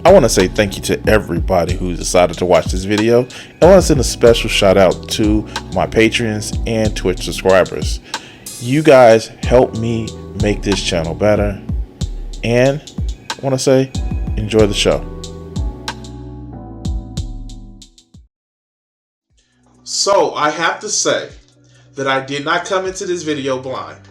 I want to say thank you to everybody who decided to watch this video. And I want to send a special shout out to my patrons and Twitch subscribers. You guys help me make this channel better. And I want to say, enjoy the show. So I have to say that I did not come into this video blind.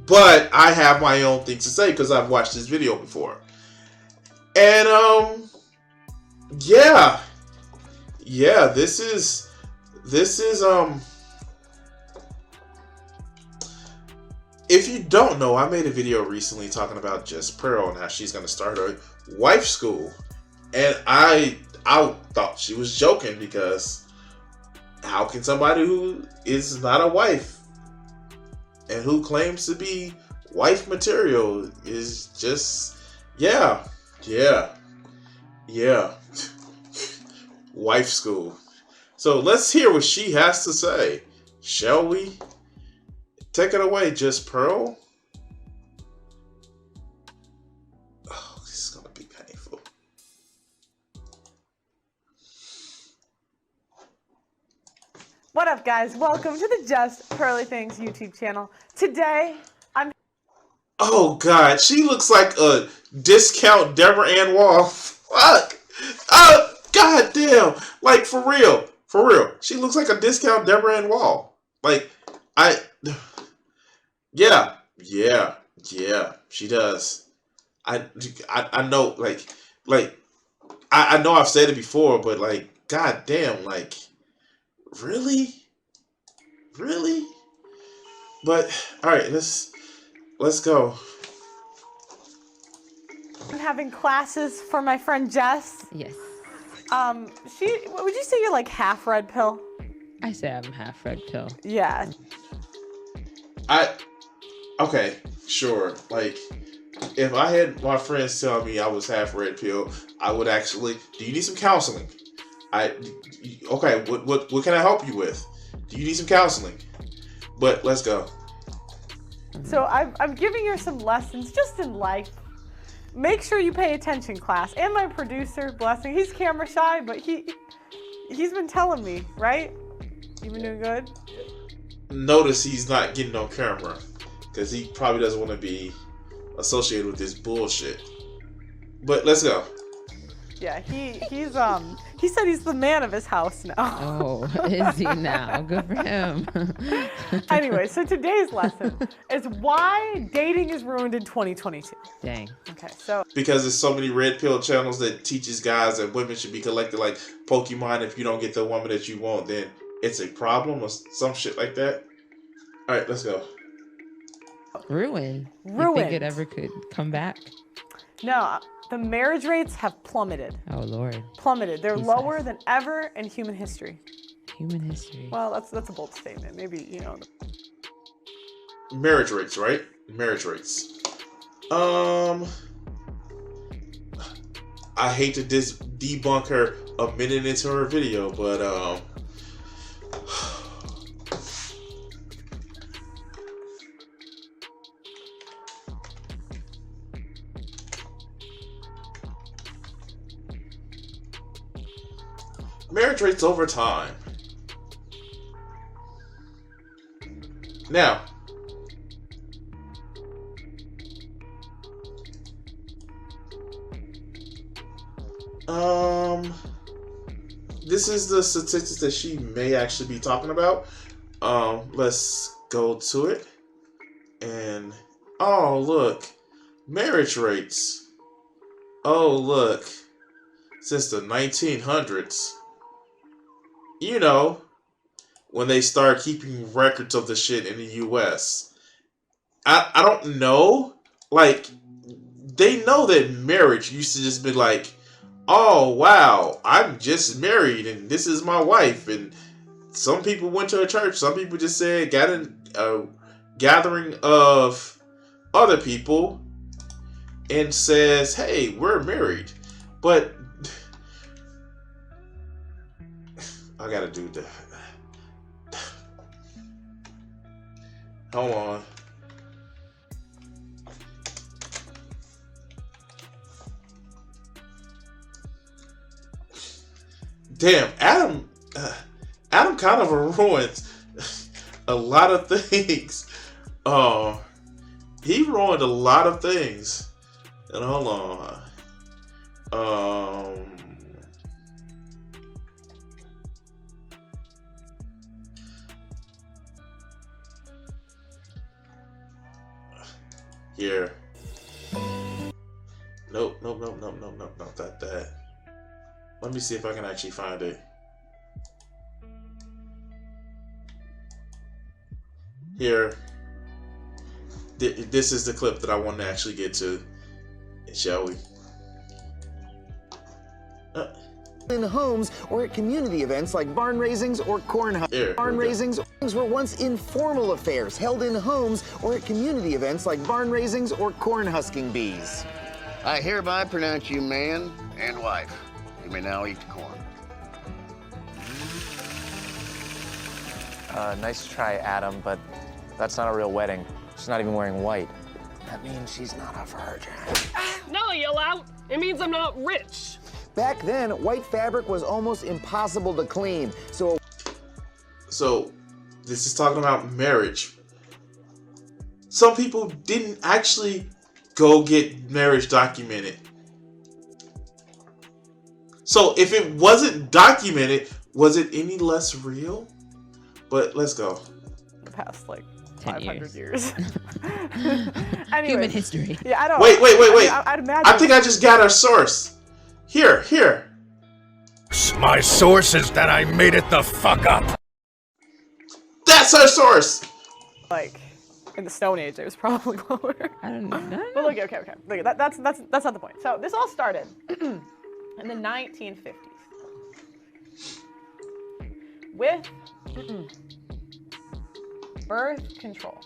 But I have my own things to say because I've watched this video before. And yeah, this is if you don't know, I made a video recently talking about Just Pearl and how she's gonna start her wife school. And I thought she was joking, because how can somebody who is not a wife and who claims to be wife material is just, yeah. Wife school. So let's hear what she has to say. Shall we? Take it away, Just Pearl. Oh, this is gonna be painful. What up, guys? Welcome to the Justpearlythings YouTube channel. Today, I'm... Oh, God. She looks like a discount Deborah Ann Wall. Fuck. God damn. Like, for real. For real. She looks like a discount Deborah Ann Wall. Like, Yeah, she does. I know, I know I've said it before, but, like, god damn, like, really? But, alright, let's go. I'm having classes for my friend Jess. Yes. Would you say you're like half red pill? I say I'm half red pill. Yeah. Okay, sure. Like, if I had my friends tell me I was half red pill, I would actually. Do you need some counseling? Okay. What can I help you with? Do you need some counseling? But let's go. So I'm giving her some lessons just in life. Make sure you pay attention, class. And my producer, blessing, he's camera shy, but he's been telling me, right? You been doing good? Notice he's not getting on camera, because he probably doesn't want to be associated with this bullshit. But let's go. Yeah, he said he's the man of his house now. Oh, is he now? Good for him. Anyway, so today's lesson is why dating is ruined in 2022. Dang. Okay, so because there's so many red pill channels that teaches guys that women should be collected like Pokemon. If you don't get the woman that you want, then it's a problem or some shit like that. All right, let's go. Ruined. You think it ever could come back? No, the marriage rates have plummeted. Oh, Lord. Plummeted. They're lower than ever in human history. Human history. Well, that's a bold statement. Maybe, you know. Marriage rates, right? Marriage rates. I hate to debunk her a minute into her video, but marriage rates over time. Now, this is the statistics that she may actually be talking about. Let's go to it. And, oh, look. Marriage rates. Oh, look. Since the 1900s. You know, when they start keeping records of the shit in the U.S. I don't know. Like, they know that marriage used to just be like, oh, wow, I'm just married and this is my wife. And some people went to a church. Some people just said, got a gathering of other people and says, hey, we're married. But I gotta do that. Hold on. damn, Adam kind of ruined a lot of things. He ruined a lot of things. And hold on. Here. Nope, not that. Let me see if I can actually find it. Here. This is the clip that I want to actually get to. Shall we? In homes or at community events like barn raisings or corn husking. Barn raisings were once informal affairs held in homes or at community events like barn raisings or corn husking bees. I hereby pronounce you man and wife. You may now eat the corn. Nice try, Adam, but that's not a real wedding. She's not even wearing white. That means she's not a virgin. No, yell out. It means I'm not rich. Back then, white fabric was almost impossible to clean, so this is talking about marriage. Some people didn't actually go get marriage documented. So if it wasn't documented, was it any less real? But let's go. The past, like, 10 500 years. Anyways, human history. Yeah, I don't. Wait. I'd imagine. I think I just got our source. Here. My source is that I made it the fuck up. That's our source. Like, in the Stone Age, it was probably lower. I don't know. But look, okay. Look, that's not the point. So this all started in the 1950s with birth control.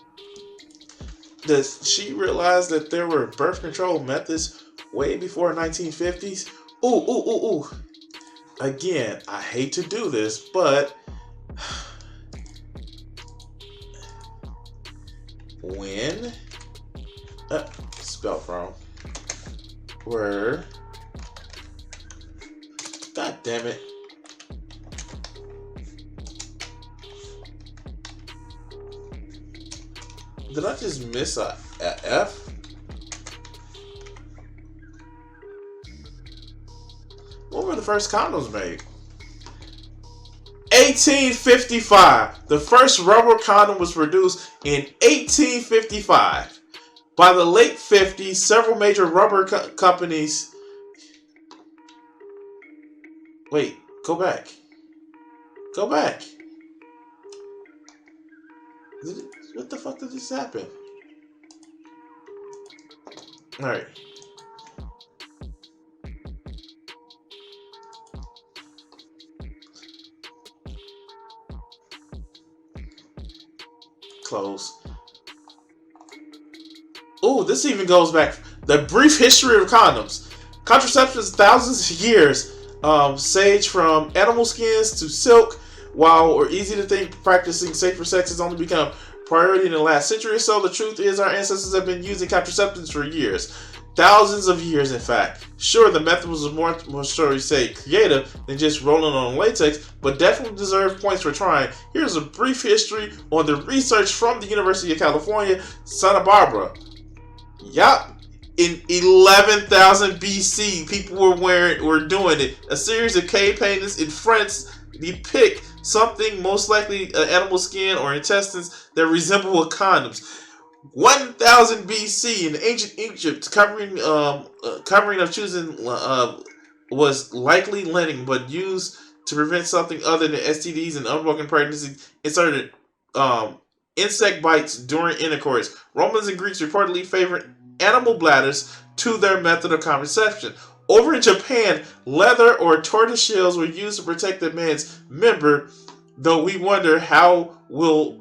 Does she realize that there were birth control methods way before 1950s? Ooh. Again, I hate to do this, but when spelled wrong. Were, god damn it. Did I just miss a F? When were the first condoms made? 1855. The first rubber condom was produced in 1855. By the late 50s, several major rubber companies... Wait, go back. What the fuck did this happen? Alright. Close. Oh, this even goes back. The brief history of condoms. Contraceptives, thousands of years. Sage from animal skins to silk. While or easy to think practicing safer sex has only become priority in the last century or so, the truth is our ancestors have been using contraceptives for years. Thousands of years, in fact. Sure, the method was more shall we say, creative than just rolling on latex, but definitely deserves points for trying. Here's a brief history on the research from the University of California, Santa Barbara. Yup. In 11,000 BC, people were doing it. A series of cave paintings in France depict something, most likely animal skin or intestines, that resemble condoms. 1000 BC in ancient Egypt, covering of choosing was likely linen, but used to prevent something other than STDs and unbroken pregnancy. Inserted insect bites during intercourse. Romans and Greeks reportedly favored animal bladders to their method of contraception. Over in Japan, leather or tortoise shells were used to protect the man's member, though we wonder how the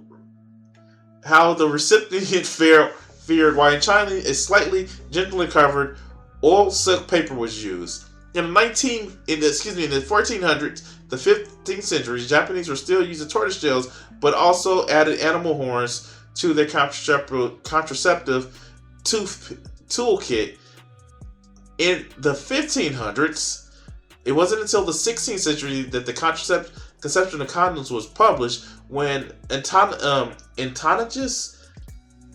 recipient fared, while in China is slightly gently covered, oil silk paper was used. In the 1400s, the 15th century, Japanese were still using tortoise shells, but also added animal horns to their contraceptive toolkit. In the 1500s, It wasn't until the 16th century that the conception of condoms was published, when Antonius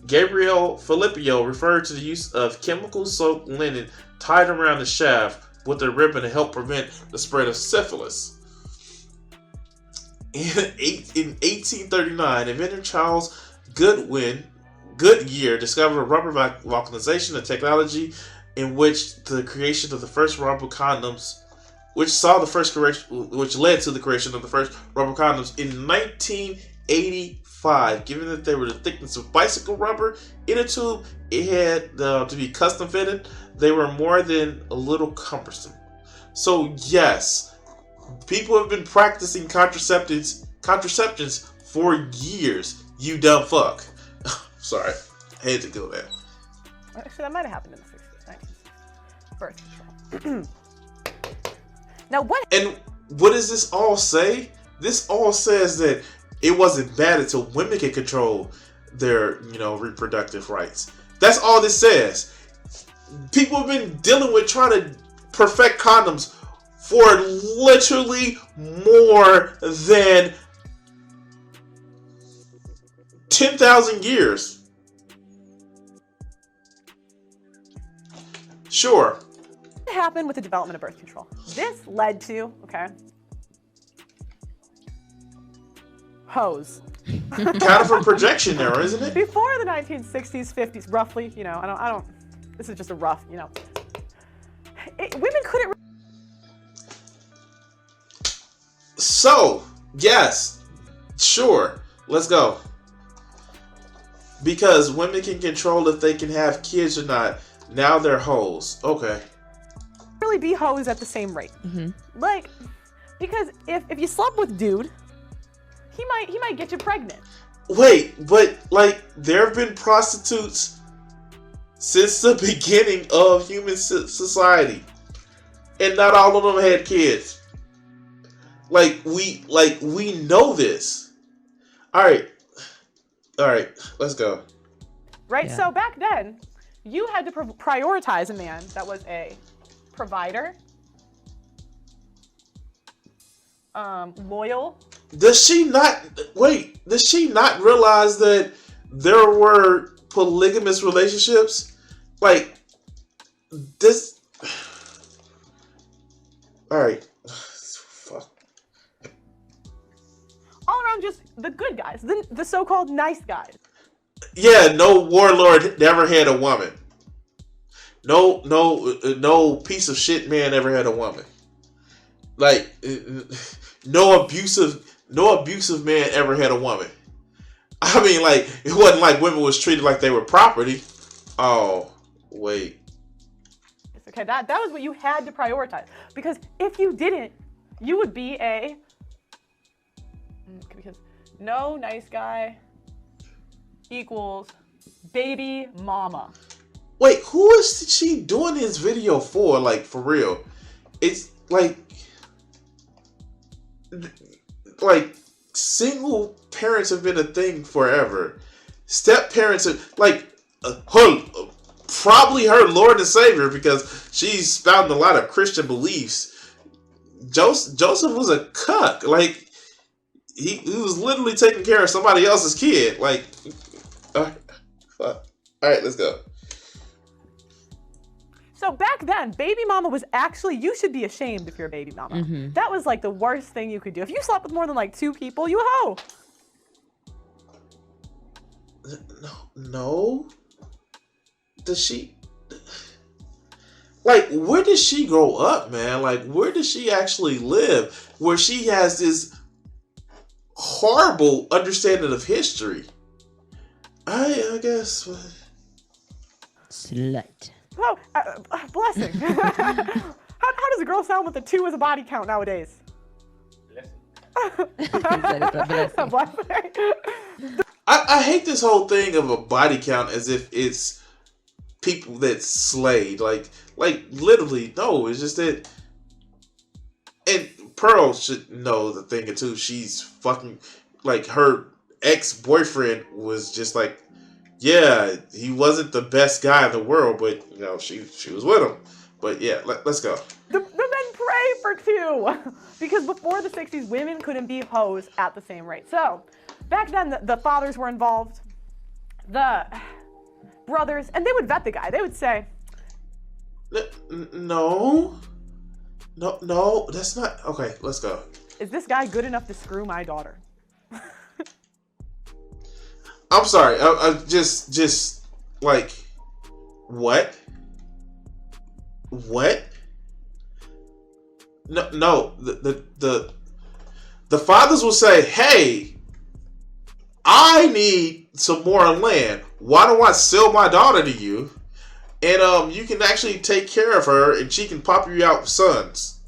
Gabriel Filippio referred to the use of chemical soaked linen tied around the shaft with a ribbon to help prevent the spread of syphilis. In 1839, inventor Charles Goodyear discovered rubber vulcanization, a technology in which the creation of the first rubber condoms, which led to the creation of the first rubber condoms in 1985. Given that they were the thickness of bicycle rubber in a tube, it had to be custom fitted. They were more than a little cumbersome. So yes, people have been practicing contraceptions for years. You dumb fuck. Sorry, I had to go there. Actually, that might have happened in the 60s, 1960s. Birth control. Now what? And what does this all say? This all says that it wasn't bad until women could control their, reproductive rights. That's all this says. People have been dealing with trying to perfect condoms for literally more than 10,000 years. Sure. What happened with the development of birth control? This led to, hose. Kind of a projection error, isn't it? Before the 1960s, 50s, roughly, I don't, this is just a rough, women couldn't. So, yes, sure, let's go. Because women can control if they can have kids or not. Now they're hoes. Okay. Really be hoes at the same rate. Mm-hmm. Because if you slept with dude, he might get you pregnant. Wait, but there have been prostitutes since the beginning of human society, and not all of them had kids. We know this. All right, let's go. Right. Yeah. So back then, you had to prioritize a man that was a provider, loyal. Does she not realize that there were polygamous relationships? This. All right. Fuck. All around just the good guys, the so-called nice guys. Yeah, no warlord never had a woman. No piece of shit man ever had a woman. No abusive man ever had a woman. I mean, it wasn't like women was treated like they were property. Oh, wait. Okay, that was what you had to prioritize. Because if you didn't, you would be because no nice guy equals baby mama. Wait, who is she doing this video for? For real? It's single parents have been a thing forever. Step parents are probably her Lord and Savior, because she's spouting a lot of Christian beliefs. Joseph was a cuck. He was literally taking care of somebody else's kid. Fuck. All right, let's go. So back then, baby mama was actually, you should be ashamed if you're a baby mama. Mm-hmm. That was the worst thing you could do. If you slept with more than 2 people, you a hoe. No. Does she? Where does she grow up, man? Where does she actually live? Where she has this horrible understanding of history. I guess. Slut. Oh, blessing. How does a girl sound with a 2 as a body count nowadays? I hate this whole thing of a body count as if it's people that slayed. Literally, no. It's just that. And Pearl should know the thing too. She's fucking her ex-boyfriend was just yeah, he wasn't the best guy in the world, but she was with him. But yeah, let's go. The men pray for number 2, because before the 60s, women couldn't be hoes at the same rate. So back then, the fathers were involved, the brothers, and they would vet the guy. They would say, no, that's not, okay, let's go. Is this guy good enough to screw my daughter? I'm sorry, I just, like, what? What? No, the fathers will say, hey, I need some more land. Why don't I sell my daughter to you? And you can actually take care of her and she can pop you out sons.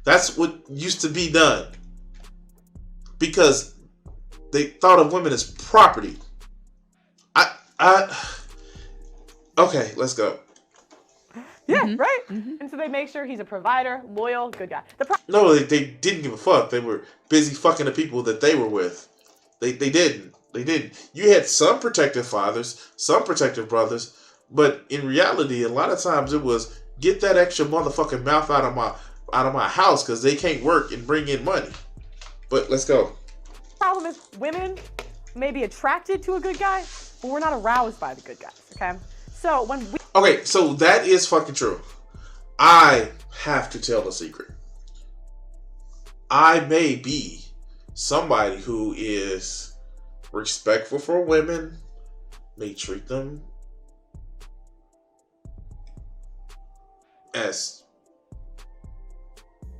That's what used to be done. Because they thought of women as property. Okay, let's go. Yeah, right? And so they make sure he's a provider, loyal, good guy. No, they didn't give a fuck. They were busy fucking the people that they were with. They didn't. You had some protective fathers, some protective brothers, but in reality, a lot of times it was get that extra motherfucking mouth out of my house because they can't work and bring in money. But let's go. Problem is, women may be attracted to a good guy, but we're not aroused by the good guys. Okay, so when we Okay, so that is fucking true. I have to tell a secret. I may be somebody who is respectful for women, may treat them as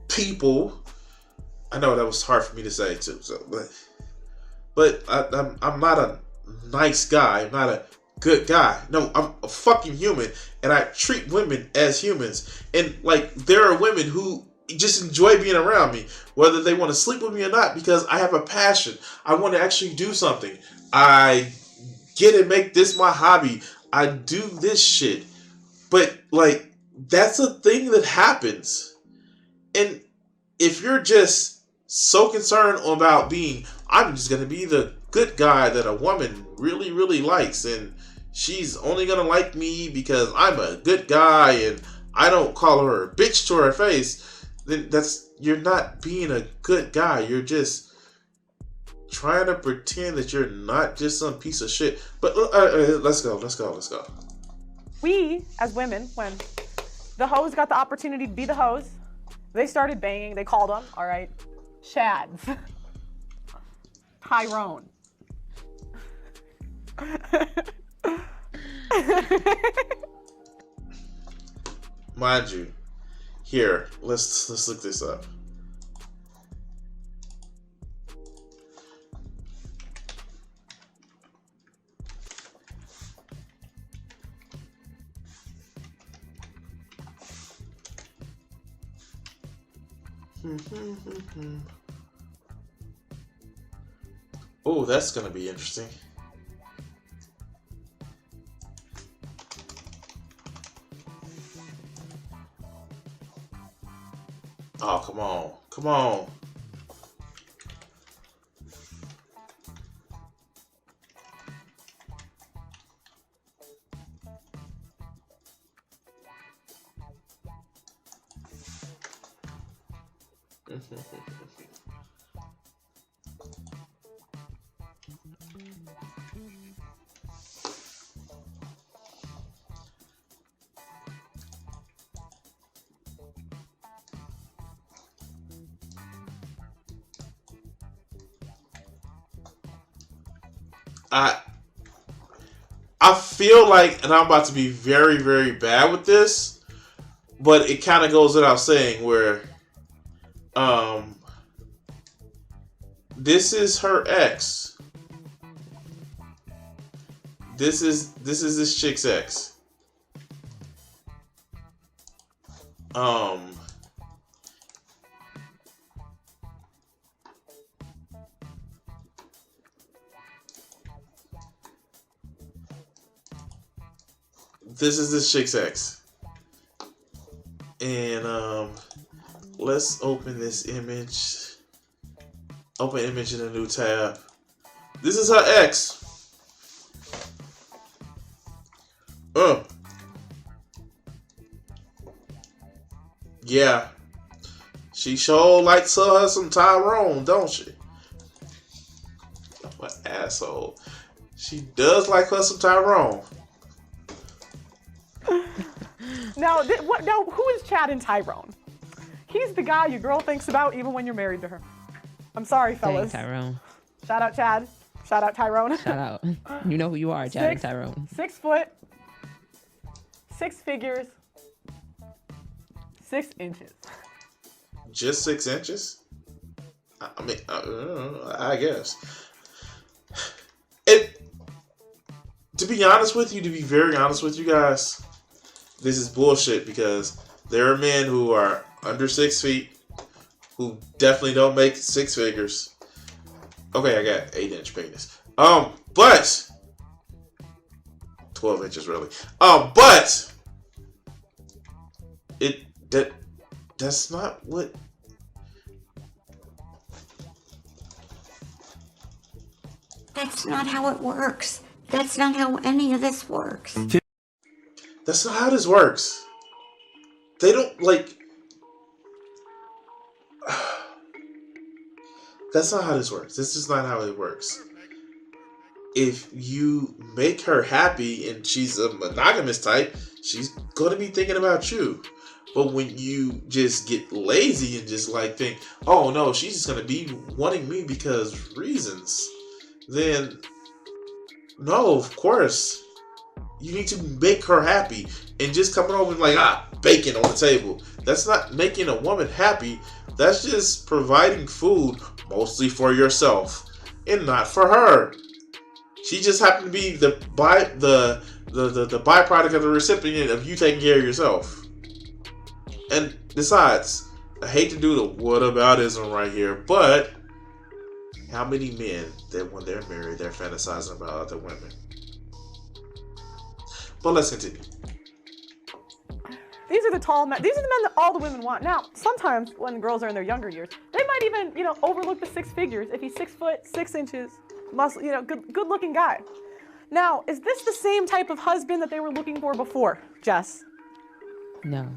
people. I know that was hard for me to say too. So, but I'm not a nice guy. I'm not a good guy. No, I'm a fucking human, and I treat women as humans. And like, there are women who just enjoy being around me, whether they want to sleep with me or not, because I have a passion. I want to actually do something. I get and make this my hobby. I do this shit. But like, that's a thing that happens. And if you're just so concerned about being, I'm just going to be the good guy that a woman really, really likes, and she's only going to like me because I'm a good guy and I don't call her a bitch to her face, then you're not being a good guy. You're just trying to pretend that you're not just some piece of shit. But let's go. We, as women, when the hoes got the opportunity to be the hoes, they started banging. They called them, all right, Chads, Tyrone. Mind you, here, let's look this up. Oh, that's gonna be interesting. Oh, come on. I feel like, and I'm about to be very, very bad with this, but it kind of goes without saying where, this is her ex. This is this chick's ex. This is this chick's ex. And let's open this image. Open image in a new tab. This is her ex. Yeah. She sure likes her some Tyrone, don't she? What asshole. She does like her some Tyrone. Now, who is Chad and Tyrone? He's the guy your girl thinks about even when you're married to her. I'm sorry, fellas. Dang, Tyrone. Shout out Chad. Shout out Tyrone. Shout out. You know who you are, Chad and Tyrone. 6 foot, 6 figures, 6 inches. Just 6 inches? I mean, I guess. To be honest with you, to be very honest with you guys, this is bullshit because there are men who are under 6 feet who definitely don't make 6 figures. Okay, I got 8-inch penis. But 12 inches really. But that's not what. That's not how it works. That's not how any of this works. That's not how this works. They don't like. That's not how this works. This is not how it works. If you make her happy and she's a monogamous type, she's gonna be thinking about you. But when you just get lazy and just like think, oh no, she's just gonna be wanting me because reasons, then no, of course. You need to make her happy. And just coming over and like, bacon on the table. That's not making a woman happy. That's just providing food mostly for yourself and not for her. She just happened to be the byproduct of the recipient of you taking care of yourself. And besides, I hate to do the whataboutism right here, but how many men that when they're married, they're fantasizing about other women? But let's continue. These are the tall men. These are the men that all the women want. Now, sometimes when girls are in their younger years, they might even, overlook the 6 figures if he's 6 foot, 6 inches, muscle, good looking guy. Now, is this the same type of husband that they were looking for before, Jess? No.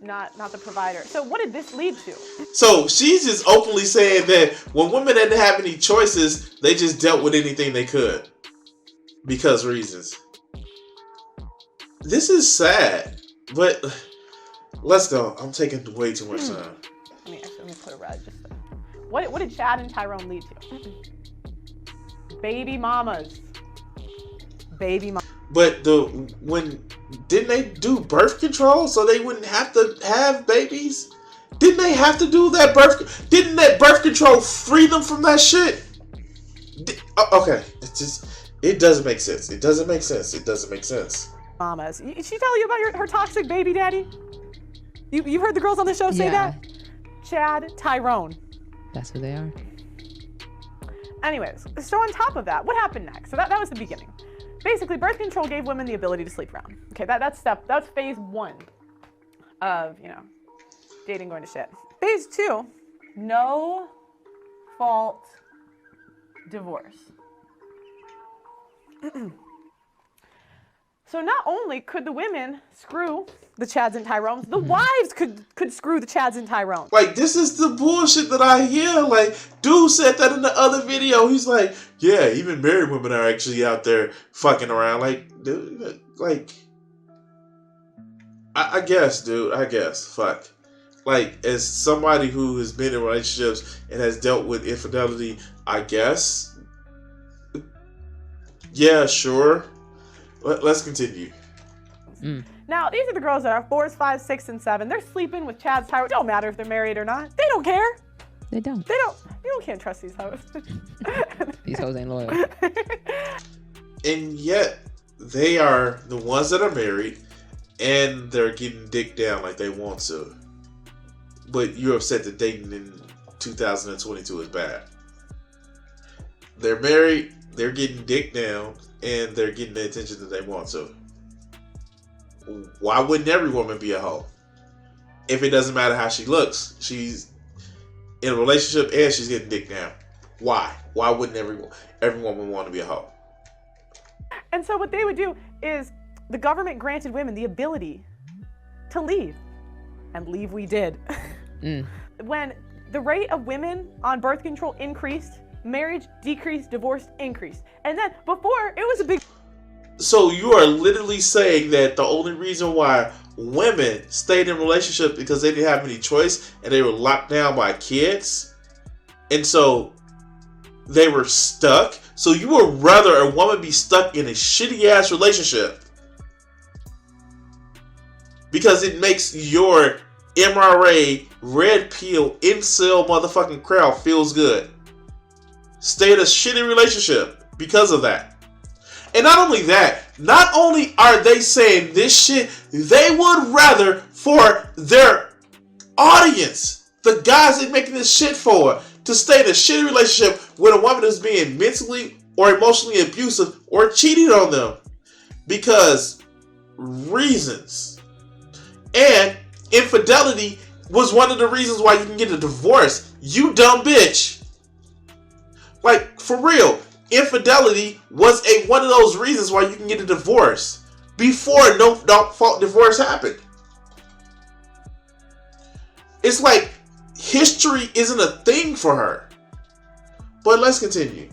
Not the provider. So what did this lead to? So she's just openly saying that when women didn't have any choices, they just dealt with anything they could. Because reasons. This is sad, but let's go. I'm taking way too much time. Let me put a red. What did Chad and Tyrone lead to? Baby mamas. But didn't they do birth control so they wouldn't have to have babies? Didn't they have to do that birth? Didn't that birth control free them from that shit? Okay, it doesn't make sense. It doesn't make sense. Mamas. She tell you about her toxic baby daddy? You heard the girls on the show say that? Chad, Tyrone. That's who they are. Anyways, so on top of that, what happened next? So that was the beginning. Basically, birth control gave women the ability to sleep around. Okay, that's phase 1 of, dating going to shit. Phase 2, no fault divorce. So not only could the women screw the Chads and Tyrones, the wives could screw the Chads and Tyrones. Like, this is the bullshit that I hear. Like, dude said that in the other video. He's like, yeah, even married women are actually out there fucking around. Like, dude, like, I guess, dude. I guess. Fuck. Like, as somebody who has been in relationships and has dealt with infidelity, I guess. Yeah, sure. Let's continue. Now, these are the girls that are 4s, 5s, 6, and 7. They're sleeping with Chad's Tyrone. Don't matter if they're married or not. They don't care. They don't. You can't trust these hoes. These hoes ain't loyal. And yet, they are the ones that are married, and they're getting dick down like they want to. But you're upset that dating in 2022 is bad. They're married, they're getting dick down, and they're getting the attention that they want to. Why wouldn't every woman be a hoe? If it doesn't matter how she looks, she's in a relationship and she's getting dick down. Why? Why wouldn't every woman want to be a hoe? And so what they would do is the government granted women the ability to leave. And leave we did. when the rate of women on birth control increased, marriage decreased, divorce increased. And then before, it was a big... So you are literally saying that the only reason why women stayed in relationships because they didn't have any choice and they were locked down by kids, and so they were stuck. So you would rather a woman be stuck in a shitty ass relationship because it makes your MRA, red pill, incel motherfucking crowd feels good. Stay in a shitty relationship because of that. And not only that, not only are they saying this shit, they would rather for their audience, the guys they're making this shit for, to stay in a shitty relationship with a woman who's being mentally or emotionally abusive or cheating on them. Because reasons. And infidelity was one of the reasons why you can get a divorce. You dumb bitch. Like, for real. Infidelity was one of those reasons why you can get a divorce before no fault divorce happened. It's like history isn't a thing for her. But let's continue.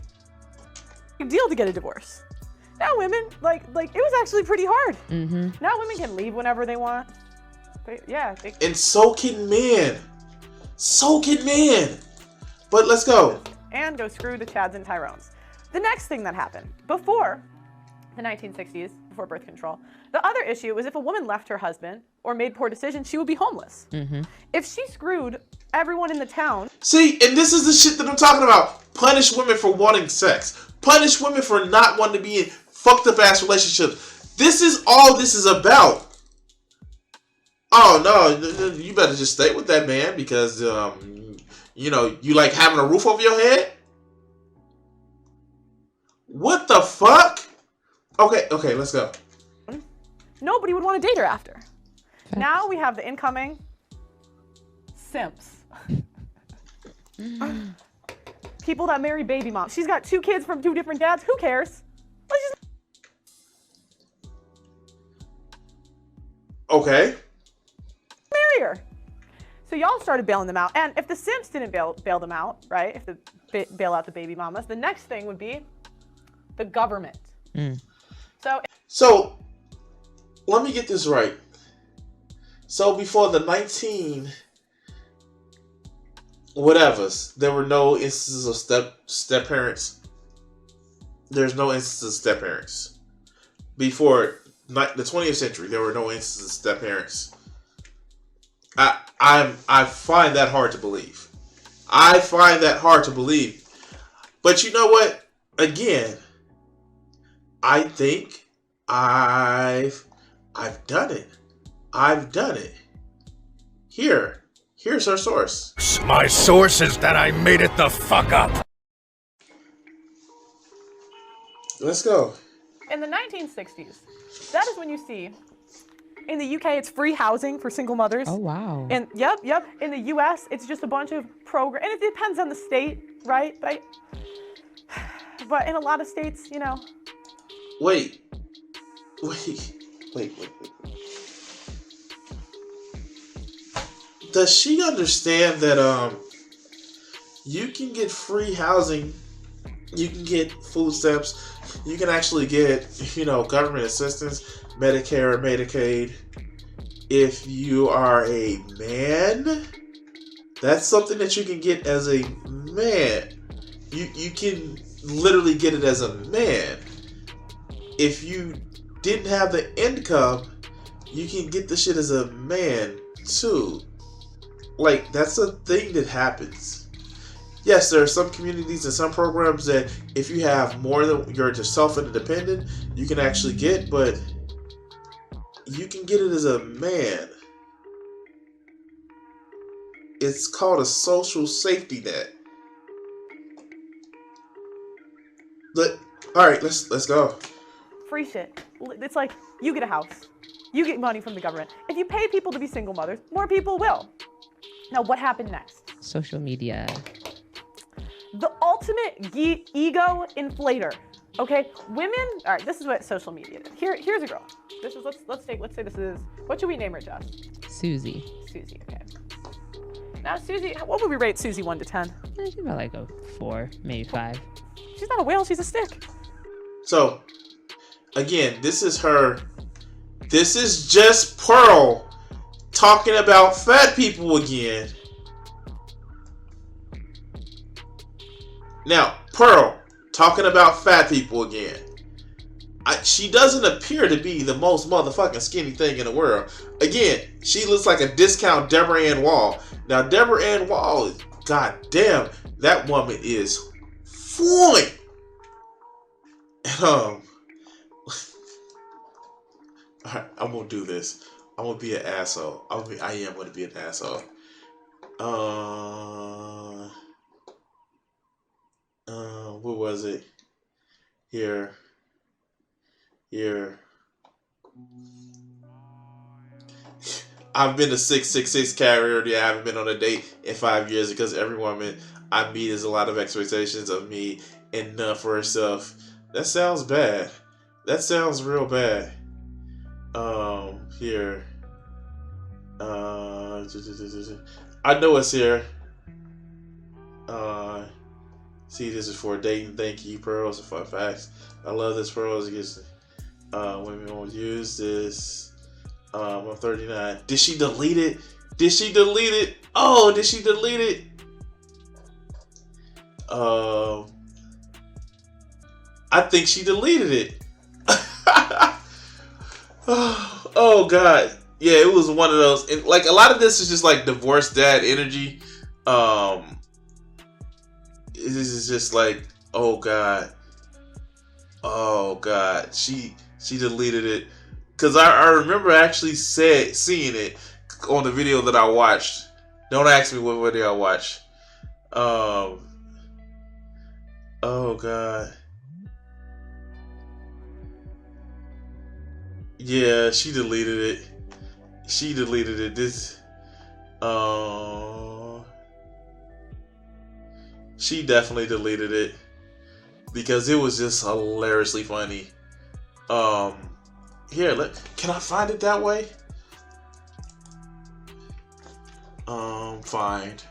Deal to get a divorce. Now women, like it was actually pretty hard. Now women can leave whenever they want. And so can men. So can men. But let's go. And go screw the Chads and Tyrones. The next thing that happened before the 1960s, before birth control, the other issue was if a woman left her husband or made poor decisions, she would be homeless. If she screwed everyone in the town. See, and this is the shit that I'm talking about. Punish women for wanting sex. Punish women for not wanting to be in fucked up ass relationships. This is all this is about. Oh no, you better just stay with that man because you know, you like having a roof over your head? What the fuck? Okay, let's go. Nobody would want to date her after. Now we have the incoming simps. People that marry baby moms. She's got 2 kids from 2 different dads. Who cares? Let's just... Okay. Marry her. So y'all started bailing them out. And if the simps didn't bail them out, right? If the bail out the baby mamas, the next thing would be the government. So let me get this right. So before the 19 whatevers, there were no instances of step parents. There's no instances of step parents. Before the 20th century, there were no instances of step parents. I find that hard to believe. I find that hard to believe. But you know what? Again, I think I've done it. I've done it. Here's our source. My source is that I made it the fuck up. Let's go. In the 1960s, that is when you see, in the UK, it's free housing for single mothers. Oh, wow. And yep. In the US, it's just a bunch of programs. And it depends on the state, right? But in a lot of states, you know. Wait. Does she understand that you can get free housing, you can get food stamps, you can actually get, government assistance, Medicare, Medicaid, if you are a man? That's something that you can get as a man. You can literally get it as a man. If you didn't have the income, you can get the shit as a man too. Like, that's a thing that happens. Yes, there are some communities and some programs that if you have more than you're just self-independent, you can actually get, but you can get it as a man. It's called a social safety net. But all right, let's go. Free shit. It's like you get a house, you get money from the government. If you pay people to be single mothers, more people will. Now, what happened next? Social media. The ultimate ego inflator. Okay, women. All right, this is what social media is. Here's a girl. This is let's say this is, what should we name her, Jess? Susie. Susie. Okay. Now, Susie, what would we rate Susie 1 to 10? She's about like a 4, maybe 5. She's not a whale, she's a stick. So, again, this is her. This is just Pearl talking about fat people again. Now, Pearl talking about fat people again. She doesn't appear to be the most motherfucking skinny thing in the world. Again, she looks like a discount Deborah Ann Wall. Now, Deborah Ann Wall, goddamn, that woman is fine. Alright, I'm gonna do this. I'm gonna be an asshole. I am gonna be an asshole. What was it? Here. I've been a 666 carrier. Yeah, I haven't been on a date in 5 years because every woman I meet has a lot of expectations of me and none for herself. That sounds bad. That sounds real bad. Here. I know it's here. See, this is for dating. Thank you, Pearls and fun facts. I love this, Pearls. It gets women will use this. I'm 39. Did she delete it? Did she delete it? Oh, did she delete it? I think she deleted it. Oh God, yeah, it was one of those. And like a lot of this is just like divorced dad energy. This is just like, oh God, she deleted it because I remember actually seeing it on the video that I watched. Don't ask me what video I watched. Oh God. Yeah, she deleted it. She deleted it. She definitely deleted it because it was just hilariously funny. Here, can I find it that way? Find.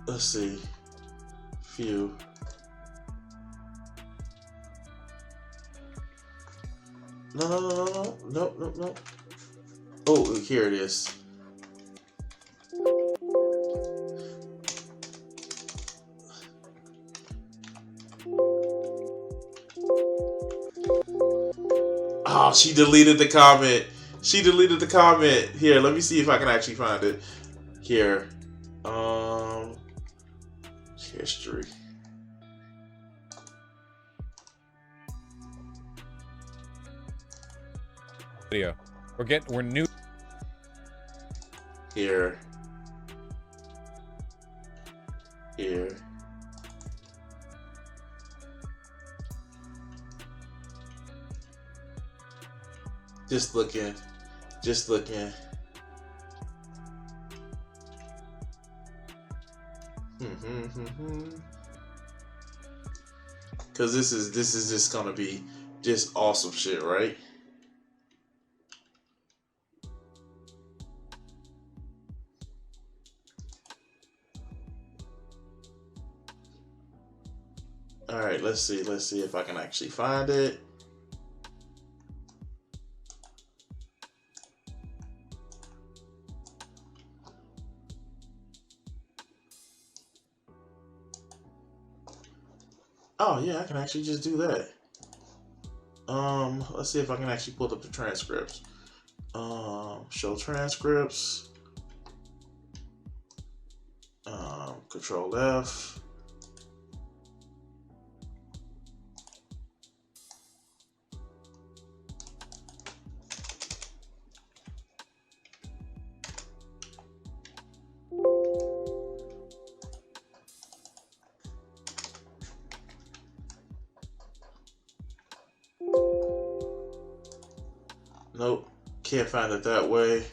Let's see. Few. No. Oh, here it is. Oh, she deleted the comment. She deleted the comment. Here, let me see if I can actually find it. Here. History. Video. We're new. Here. Just looking. Cause this is just gonna be just awesome shit, right? All right, let's see if I can actually find it. Oh yeah, I can actually just do that. Let's see if I can actually pull up the transcripts. Show transcripts. Control F. Nope, can't find it that way.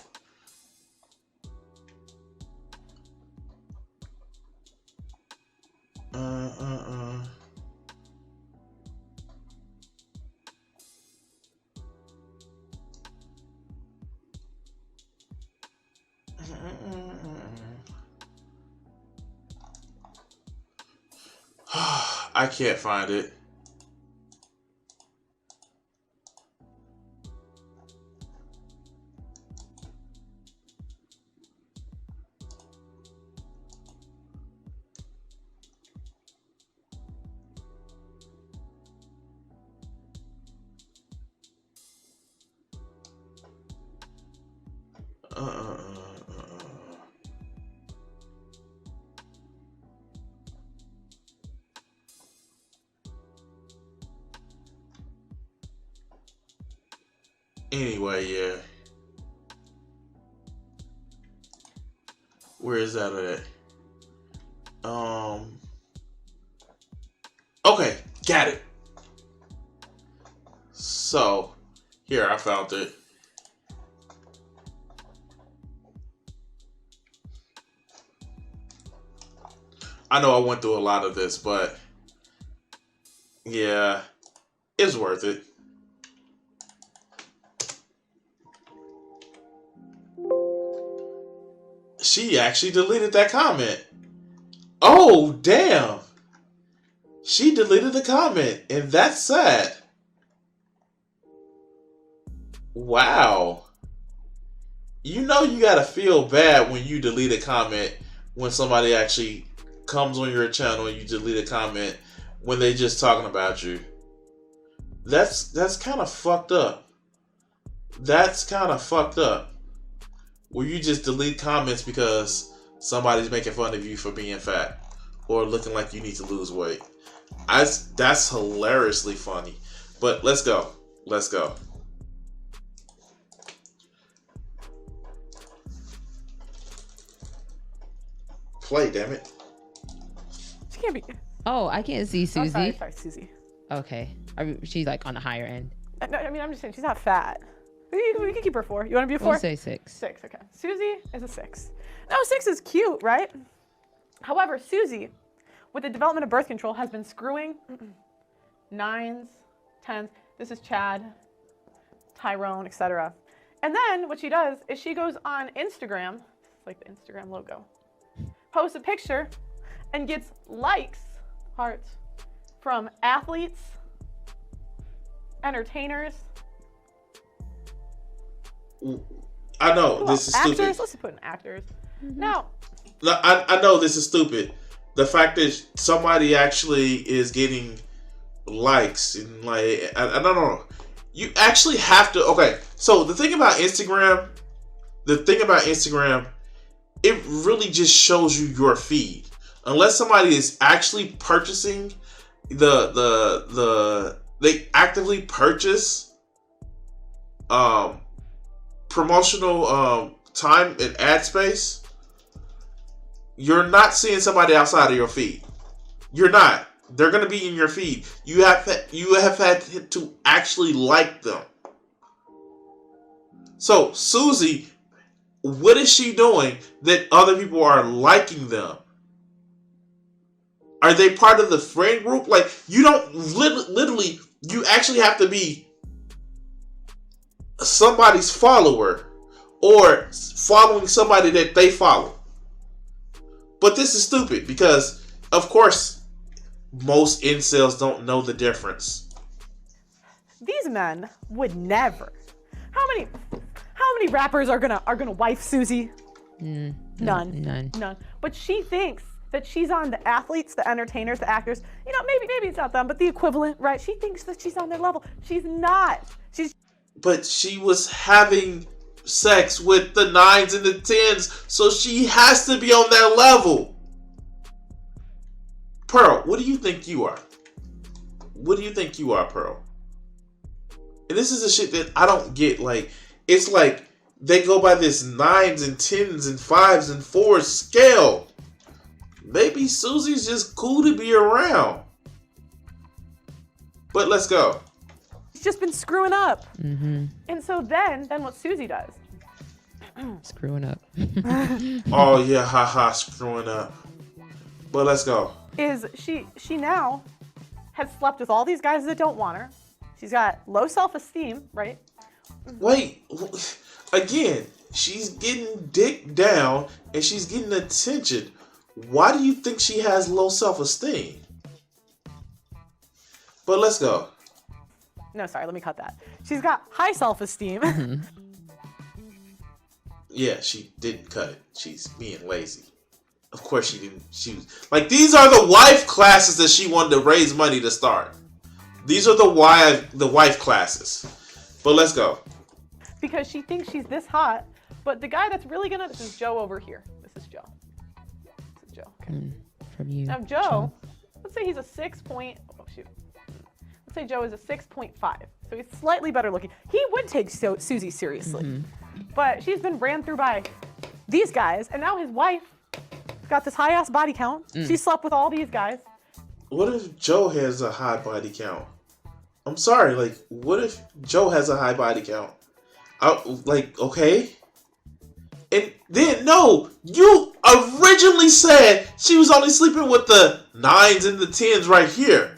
I can't find it. Anyway, yeah. Where is that at? Okay, got it. So, here, I found it. I know I went through a lot of this, but yeah, it's worth it. She actually deleted that comment. Oh, damn. She deleted the comment, and that's sad. Wow. You know you gotta feel bad when you delete a comment when somebody actually comes on your channel and you delete a comment when they just talking about you. That's kind of fucked up. That's kind of fucked up. Where you just delete comments because somebody's making fun of you for being fat or looking like you need to lose weight. That's hilariously funny. But let's go. Let's go. Play, damn it. She can't be. Oh, I can't see Susie. Oh, sorry, Susie. Okay. She's like on the higher end. No, I mean, I'm just saying she's not fat. We can keep her 4. You want to be a 4? We'll say 6. 6, okay. Susie is a 6. No, 6 is cute, right? However, Susie, with the development of birth control, has been screwing 9s, 10s. This is Chad, Tyrone, etc. And then what she does is she goes on Instagram, like the Instagram logo, posts a picture, and gets likes, hearts, from athletes, entertainers. I know this is actors? stupid. Let's put in actors. Now, I know this is stupid. The fact that somebody actually is getting likes and like I don't know. You actually have to. Okay, so the thing about Instagram, it really just shows you your feed. Unless somebody is actually purchasing they actively purchase promotional time and ad space, you're not seeing somebody outside of your feed. You're not. They're going to be in your feed. You have had to actually like them. So Susie, what is she doing that other people are liking them? Are they part of the friend group? Like, you don't literally, you actually have to be somebody's follower or following somebody that they follow. But this is stupid because, of course, most incels don't know the difference. these men would never. How many rappers are gonna wife Susie? None. But she thinks that she's on the athletes, the entertainers, the actors. You know, maybe it's not them, but the equivalent, right? She thinks that she's on their level. She's not. But she was having sex with the 9s and the 10s, so she has to be on that level. Pearl, what do you think you are? What do you think you are, Pearl? And this is the shit that I don't get. Like, it's like they go by this 9s and 10s and 5s and 4s scale. Maybe Susie's just cool to be around. But let's go. She's just been screwing up. Mm-hmm. And so then what Susie does. Screwing up. Oh yeah, haha, screwing up. But let's go. Is she now has slept with all these guys that don't want her. She's got low self-esteem, right? Wait, again, she's getting dick down and she's getting attention. Why do you think she has low self-esteem? But let's go. No, sorry, let me cut that. She's got high self-esteem. Yeah, she didn't cut it. She's being lazy. Of course she didn't. She was like, these are the wife classes that she wanted to raise money to start. These are the wife classes. But let's go. Because she thinks she's this hot, but the guy that's really gonna. This is Joe over here. This is Joe. This is Joe. Okay. From you. Now Joe, let's say he's a 6 point. Oh shoot. Let's say Joe is a 6.5. So he's slightly better looking. He would take Susie seriously, but she's been ran through by these guys, and now his wife got this high ass body count. She slept with all these guys. What if Joe has a high body count? I'm sorry, like, what if Joe has a high body count? Okay. And then, no, you originally said she was only sleeping with the 9s and the 10s right here.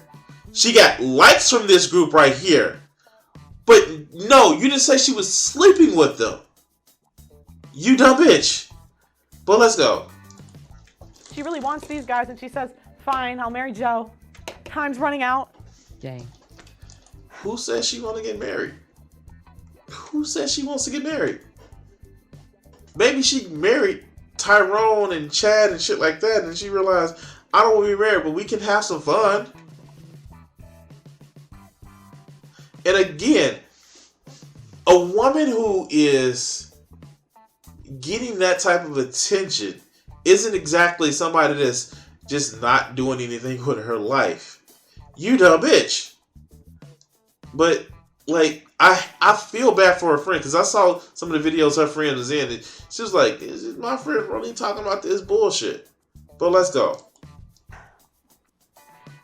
She got likes from this group right here. But no, you didn't say she was sleeping with them. You dumb bitch. But let's go. She really wants these guys, and she says, fine, I'll marry Joe. Time's running out. Dang. Who says she want to get married? Who says she wants to get married? Maybe she married Tyrone and Chad and shit like that, and she realized, I don't want to be married, but we can have some fun. And again, a woman who is getting that type of attention isn't exactly somebody that's just not doing anything with her life. You dumb bitch. But, like, I feel bad for her friend, because I saw some of the videos her friend was in, and she was like, is my friend really talking about this bullshit? But let's go.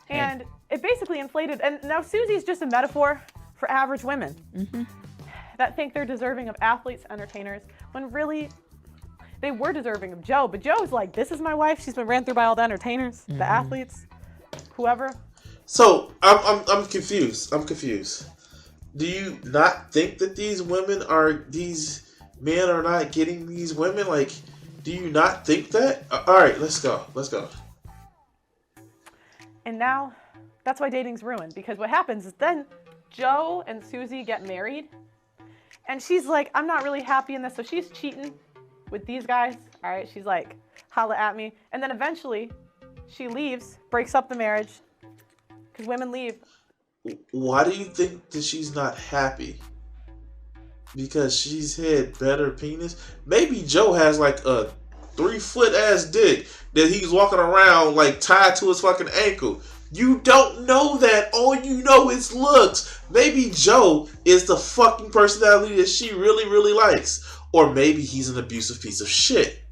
And it basically inflated, and now Susie's just a metaphor for average women that think they're deserving of athletes, entertainers, when really they were deserving of Joe. But Joe's like, this is my wife. She's been ran through by all the entertainers, the athletes, whoever. So I'm confused. I'm confused. Do you not think that these men are not getting these women? Like, do you not think that? All right, let's go. Let's go. And now that's why dating's ruined, because what happens is then Joe and Susie get married, and she's like, I'm not really happy in this, so she's cheating with these guys. All right, she's like, holla at me. And then eventually she leaves, breaks up the marriage, because women leave. Why do you think that she's not happy? Because she's had better penis? Maybe Joe has like a 3-foot ass dick that he's walking around like tied to his fucking ankle. You don't know that. All you know is looks. Maybe Joe is the fucking personality that she really, really likes. Or maybe he's an abusive piece of shit.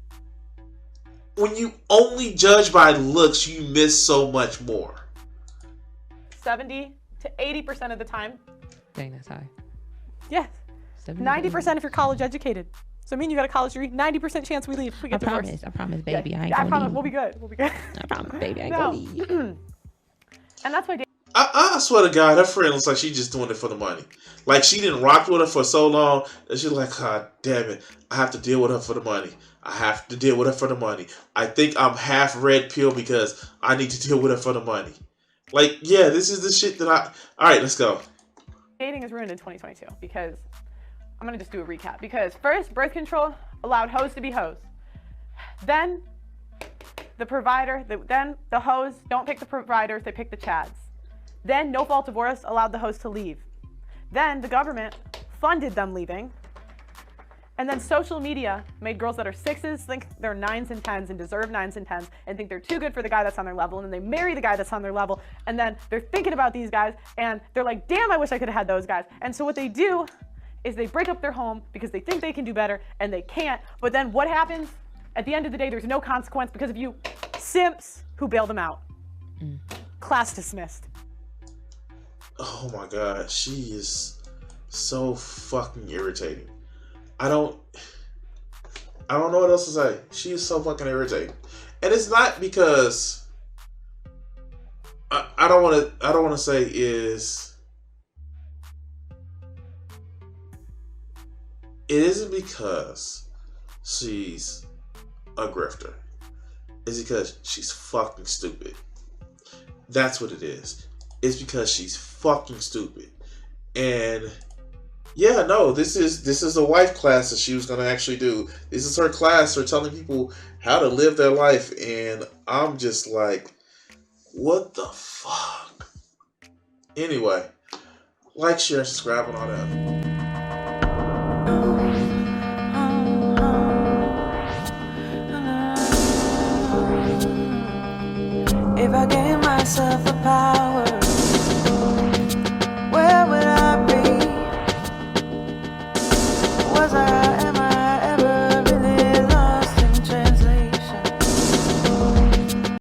When you only judge by looks, you miss so much more. 70 to 80% of the time. Dang, that's high. Yeah. 90% if you're college educated. So I mean, you got a college degree, 90% chance we leave. We get divorced. I promise, baby. Yeah, I ain't gonna promise. leave. We'll be good. We'll be good. I promise, baby. I ain't gonna leave. And that's why I swear to God, her friend looks like she's just doing it for the money. Like, she didn't rock with her for so long that she's like, God damn it, I have to deal with her for the money. I have to deal with her for the money. I think I'm half red pill because I need to deal with her for the money. Like, yeah, this is the shit that all right, let's go. dating is ruined in 2022 because I'm going to just do a recap. Because first, birth control allowed hoes to be hoes. Then the hoes don't pick the providers, they pick the chads. Then no-fault divorce allowed the hoes to leave. Then the government funded them leaving. And then social media made girls that are 6s think they're 9s and 10s and deserve 9s and 10s and think they're too good for the guy that's on their level. And then they marry the guy that's on their level. And then they're thinking about these guys and they're like, damn, I wish I could have had those guys. And so what they do is they break up their home because they think they can do better and they can't. But then what happens? At the end of the day, there's no consequence because of you simps who bail them out. Class dismissed. Oh my God, she is so fucking irritating. I don't know what else to say. She is so fucking irritating. And it's not because I don't want to say is it isn't because she's a grifter. It's because she's fucking stupid. That's what it is. is because she's fucking stupid. And yeah, no, this is a wife class that she was gonna actually do. This is her class for telling people how to live their life, and I'm just like, what the fuck? Anyway, like, share, subscribe, and all that. If I gave myself the power